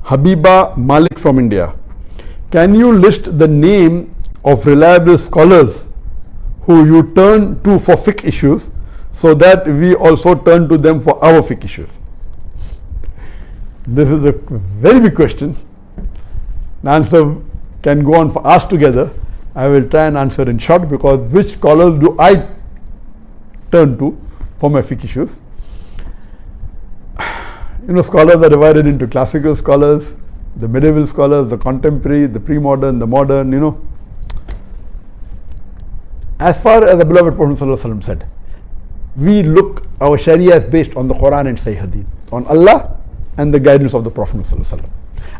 Habiba Malik from India. Can you list the name of reliable scholars who you turn to for fiqh issues so that we also turn to them for our fiqh issues? This is a very big question. The answer can go on for hours together. I will try and answer in short, because which scholars do I turn to for my fiqh issues? Scholars are divided into classical scholars, the medieval scholars, the contemporary, the pre-modern, the modern, As far as the beloved Prophet ﷺ said, we look, our Sharia is based on the Quran and Sahih Hadith, on Allah and the guidance of the Prophet ﷺ.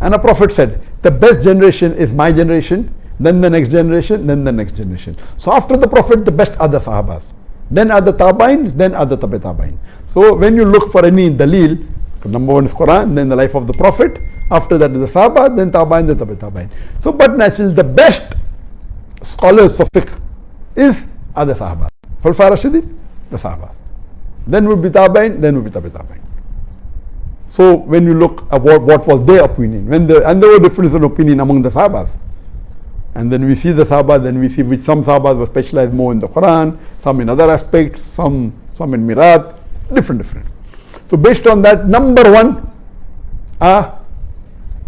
And the Prophet said, the best generation is my generation, then the next generation, then the next generation. So after the Prophet, the best are the Sahabas, then are the Tabains, then are the Tabi Tabain. So when you look for any dalil, number one is Quran, then the life of the Prophet, after that is the Sahaba, then Tabain, then Tabi Tabain. So but naturally the best scholars for fiqh are the Sahaba. Khulafai Rashidin, the Sahabas. Then would be Tabain, then would be Tabi Tabain. So when you look at what was their opinion, and there were differences in opinion among the Sahabas. And then we see the Sahaba, then we see which some Sahabas were specialized more in the Quran, some in other aspects, some in Mirat, different. So based on that, number one are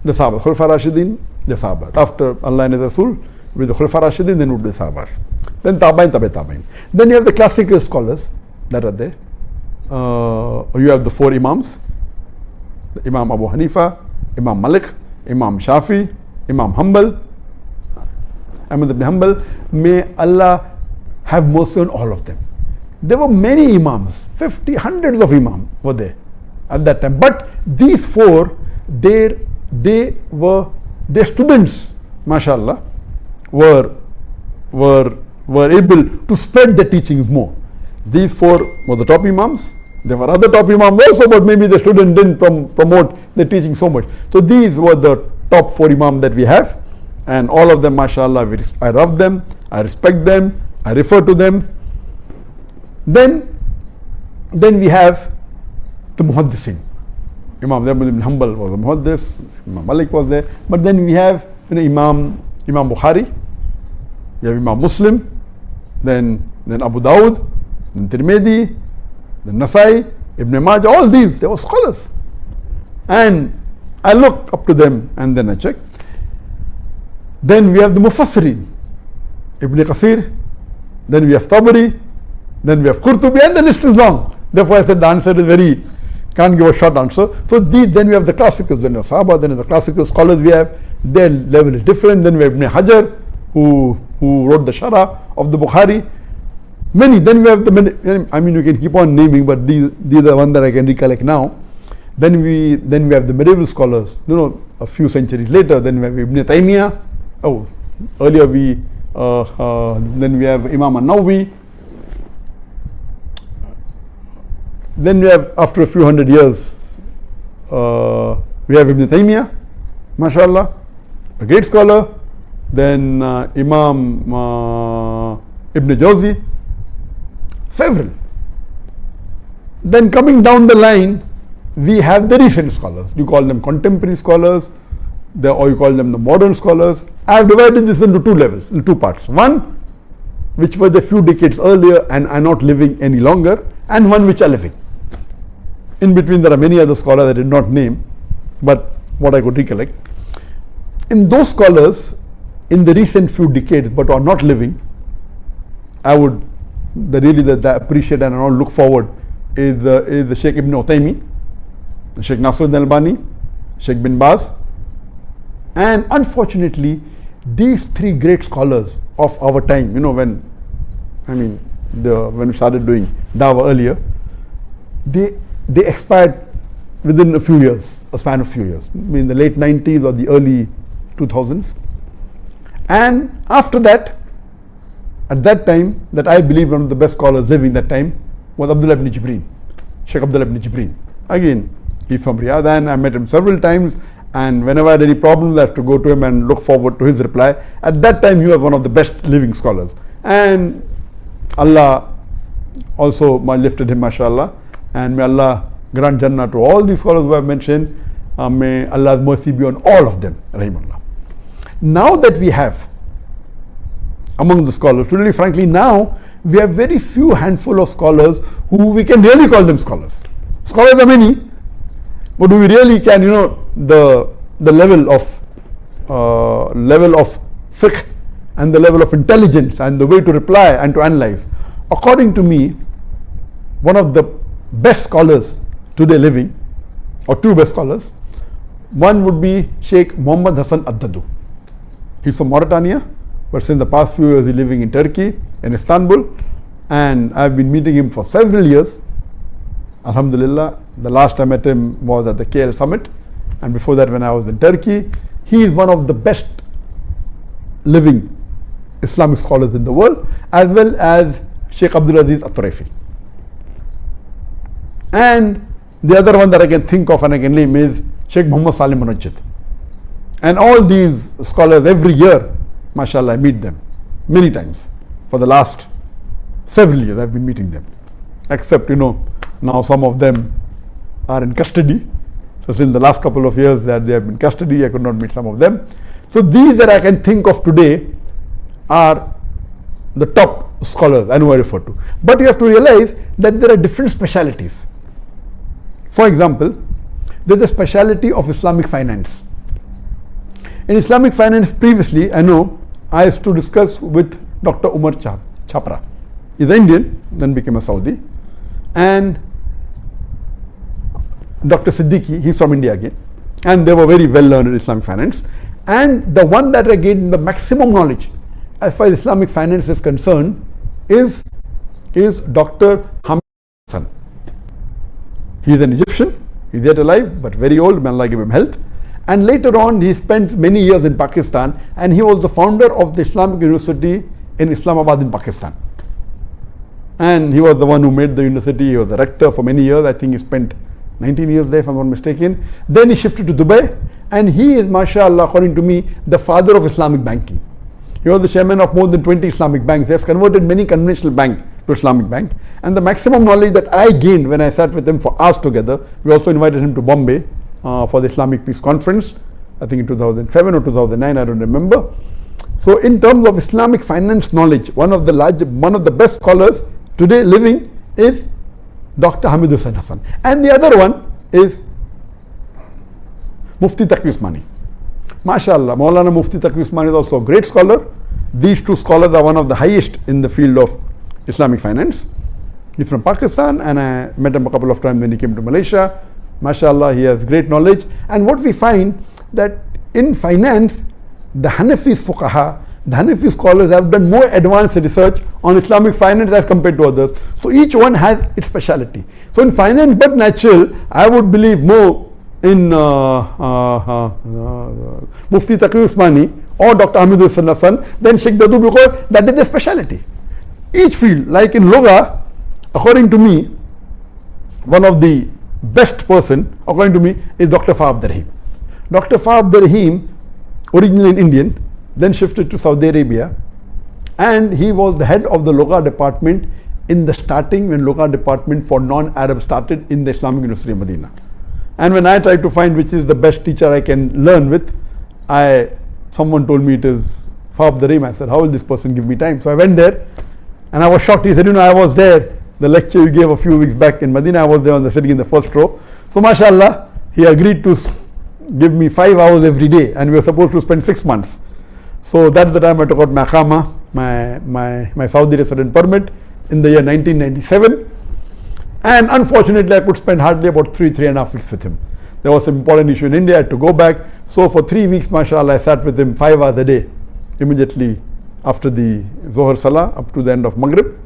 the Sahaba, Khulafai Rashidin, the Sahaba. After Allah and His Rasul, with the Khulafai Rashidin, then would be the Sahabas. Then Tabain, Tabi Tabain. Then you have the classical scholars that are there. You have the four Imams, Imam Abu Hanifa, Imam Malik, Imam Shafi, Imam Hanbal, Ahmad ibn Hanbal. May Allah have mercy on all of them. There were many Imams, 50, hundreds of Imams were there at that time. But these four, their students, mashallah, were able to spread the teachings more. These four were the top Imams. There were other top Imams also, but maybe the student didn't promote the teaching so much. So these were the top four Imams that we have, and all of them, mashallah, I love them, I respect them, I refer to them. Then we have the Muhaddisin. Imam ibn Hanbal was a Muhaddis, Imam Malik was there, but then we have Imam Bukhari, we have Imam Muslim, then Abu Dawud, then Tirmidhi, then Nasai, Ibn Majah, all these, they were scholars. And I look up to them and then I check. Then we have the Mufassirin, Ibn Qasir, then we have Tabari, then we have Qurtubi, and the list is long. Therefore I said the answer is can't give a short answer. So then we have the classicals, then we have Sahaba, then the classical scholars we have, their level is different. Then we have Ibn Hajar, who wrote the Sharah of the Bukhari. Many, then we have you can keep on naming, but these are the ones that I can recollect now. Then we have the medieval scholars, a few centuries later. Then we have Ibn Taymiyyah. Then we have Imam An-Nawawi. Then we have, after a few hundred years, we have Ibn Taymiyyah, mashallah, a great scholar. Then Imam Ibn Jawzi, several. Then coming down the line, we have the recent scholars. You call them contemporary scholars, or you call them the modern scholars. I have divided this into two levels, in two parts. One, which were the few decades earlier and are not living any longer, and one which are living. In between there are many other scholars I did not name, but what I could recollect. In those scholars, in the recent few decades but are not living, I would that I appreciate and I look forward is the Sheikh Ibn Uthaymeen, Sheikh Nasruddin Albani, Sheikh bin Baz, and unfortunately these three great scholars of our time, when we started doing Dawah earlier, they expired within a span of few years, in the late 90s or the early 2000s. And after that, at that time, that I believe one of the best scholars living that time was Abdullah ibn Jibreen, Sheikh Abdullah ibn Jibreen. Again, he's from Riyadh, and I met him several times, and whenever I had any problems I have to go to him and look forward to his reply. At that time he was one of the best living scholars, and Allah also lifted him, mashallah, and may Allah grant Jannah to all these scholars who I have mentioned, May Allah's mercy be on all of them, rahimullah. Now that we have among the scholars, really frankly now we have very few handful of scholars who we can really call them scholars. Scholars are many, but do we really can, the level of fiqh and the level of intelligence and the way to reply and to analyze. According to me, one of the best scholars today living, or two best scholars, one would be Sheikh Muhammad Hassan Addadu. He's from Mauritania, but since the past few years he's living in Turkey, in Istanbul, and I've been meeting him for several years. Alhamdulillah, the last I met him was at the KL summit, and before that when I was in Turkey. He is one of the best living Islamic scholars in the world, as well as Sheikh Abdul Aziz At-Turaifi. And the other one that I can think of and I can name is Sheikh Muhammad Salim Munajjid. And all these scholars, every year, mashallah, I meet them many times. For the last several years I've been meeting them, except now some of them are in custody. So since the last couple of years that they have been in custody, I could not meet some of them. So these that I can think of today are the top scholars I know I refer to. But you have to realize that there are different specialities. For example, there's the speciality of Islamic finance. In Islamic finance previously, I know I used to discuss with Dr. Umar Chapra. He's Indian, then became a Saudi. And Dr. Siddiqui, he's from India again. And they were very well learned in Islamic finance. And the one that I gained the maximum knowledge as far as Islamic finance is concerned is Dr. Hamid Hassan. He is an Egyptian, he's yet alive, but very old, may Allah give him health. And later on, he spent many years in Pakistan, and he was the founder of the Islamic University in Islamabad in Pakistan. And he was the one who made the university. He was the rector for many years. I think he spent 19 years there, if I'm not mistaken. Then he shifted to Dubai, and he is, mashallah, according to me, the father of Islamic banking. He was the chairman of more than 20 Islamic banks. He has converted many conventional banks to Islamic bank. And the maximum knowledge that I gained when I sat with him for hours together, we also invited him to Bombay for the Islamic Peace Conference, I think in 2007 or 2009, I don't remember. So in terms of Islamic finance knowledge, one of the best scholars today living is Dr. Hamid Hussain Hassan. And the other one is Mufti Taqi Usmani. MashaAllah, Maulana Mufti Taqi Usmani is also a great scholar. These two scholars are one of the highest in the field of Islamic finance. He's from Pakistan, and I met him a couple of times when he came to Malaysia. MashaAllah, he has great knowledge. And what we find that in finance, the Hanafi fuqaha, the Hanafi scholars have done more advanced research on Islamic finance as compared to others. So each one has its speciality. So in finance, but natural, I would believe more in Mufti Taqi Usmani or Dr. Hamid Hussain Hassan than Sheikh Dadu, because that is their speciality. Each field, like in Loga, according to me, one of the best person, according to me, is Dr. Fa Abdurrahim. Dr. Fa Abdurrahim, originally an Indian, then shifted to Saudi Arabia, and he was the head of the Loga department in the starting when Loga department for non-Arab started in the Islamic University of Medina. And when I tried to find which is the best teacher I can learn with, someone told me it is Fa Abdurrahim. I said, how will this person give me time? So I went there, and I was shocked. He said, I was there. The lecture you gave a few weeks back in Medina, I was there sitting in the first row. So mashallah, he agreed to give me 5 hours every day, and we were supposed to spend 6 months. So that's the time I took out my Iqama, my Saudi resident permit in the year 1997. And unfortunately, I could spend hardly about 3.5 weeks with him. There was some important issue in India, I had to go back. So for 3 weeks, mashallah, I sat with him 5 hours a day, immediately after the Zohar Salah up to the end of Maghrib.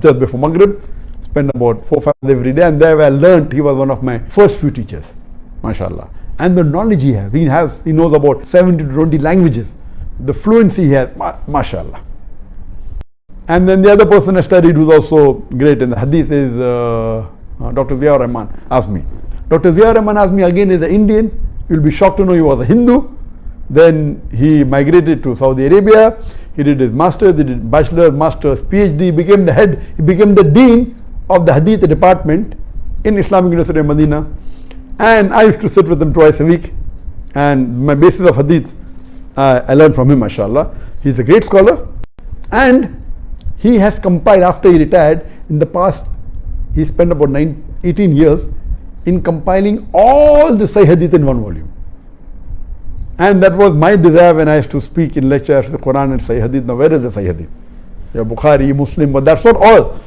Just before Maghrib, spent about 4 or 5 hours every day, and there I learned. He was one of my first few teachers, mashallah. And the knowledge he knows about 70 to 20 languages. The fluency he has, mashallah. And then the other person I studied who's also great in the hadith is Dr. Ziaur Rahman Azmi. Dr. Ziaur Rahman Azmi again is an Indian. You'll be shocked to know he was a Hindu. Then he migrated to Saudi Arabia. He did his master's, he did bachelor's, master's, PhD, he became the dean of the hadith department in Islamic University of Medina. And I used to sit with him twice a week. And my basis of hadith, I learned from him, mashallah. He's a great scholar. And he has compiled, after he retired, in the past, he spent about 18 years in compiling all the Sahih Hadith in one volume. And that was my desire when I used to speak in lectures, the Quran and Sahih Hadith. Now, where is the Sahih Hadith? Yeah, Bukhari, Muslim, but that's not all.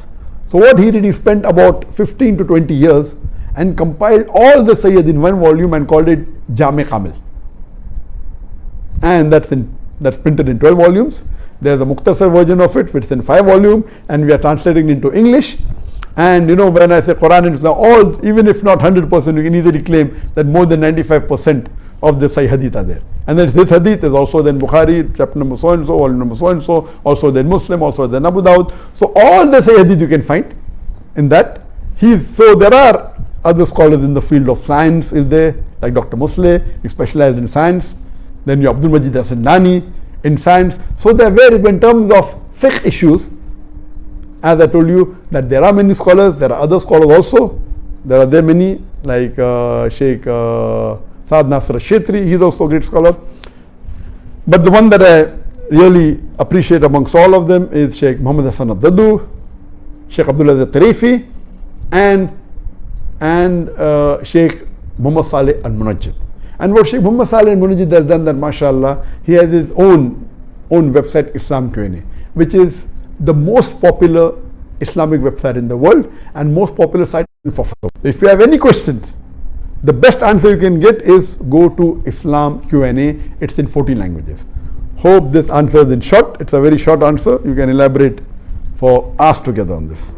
So what he did, he spent about 15 to 20 years and compiled all the Sahih Hadith in one volume and called it Jami Kamil. And that's printed in 12 volumes. There's a Mukhtasar version of it, which is in 5 volumes, and we are translating it into English. And when I say Quran and Islam, all, even if not 100%, you can easily claim that more than 95% of the Sahih Hadith are there. And then this Hadith is also then Bukhari, chapter number so and so, volume number so and so, also then Muslim, also then Abu Dawud. So all the Sahih Hadith you can find in that. So there are other scholars in the field of science, is there, like Dr. Musleh, he specialized in science. Then you Abdul Majid Asindani in science. So there are various, in terms of fiqh issues, as I told you, that there are many scholars, there are other scholars also. There are many, like Sheikh Saad Nasr al-Shetri, he's also a great scholar. But the one that I really appreciate amongst all of them is Sheikh Muhammad Hassan al-Daddu, Sheikh Abdullah al-Tarifi, and Sheikh Muhammad Saleh al-Munajjid. And what Sheikh Muhammad Saleh al-Munajjid has done, that mashallah, he has his own website, Islam Q&A, which is the most popular Islamic website in the world and most popular site for fatwa. If you have any questions, the best answer you can get is go to Islam Q&A. It's in 14 languages. Hope this answer is in short. It's a very short answer. You can elaborate for hours together on this.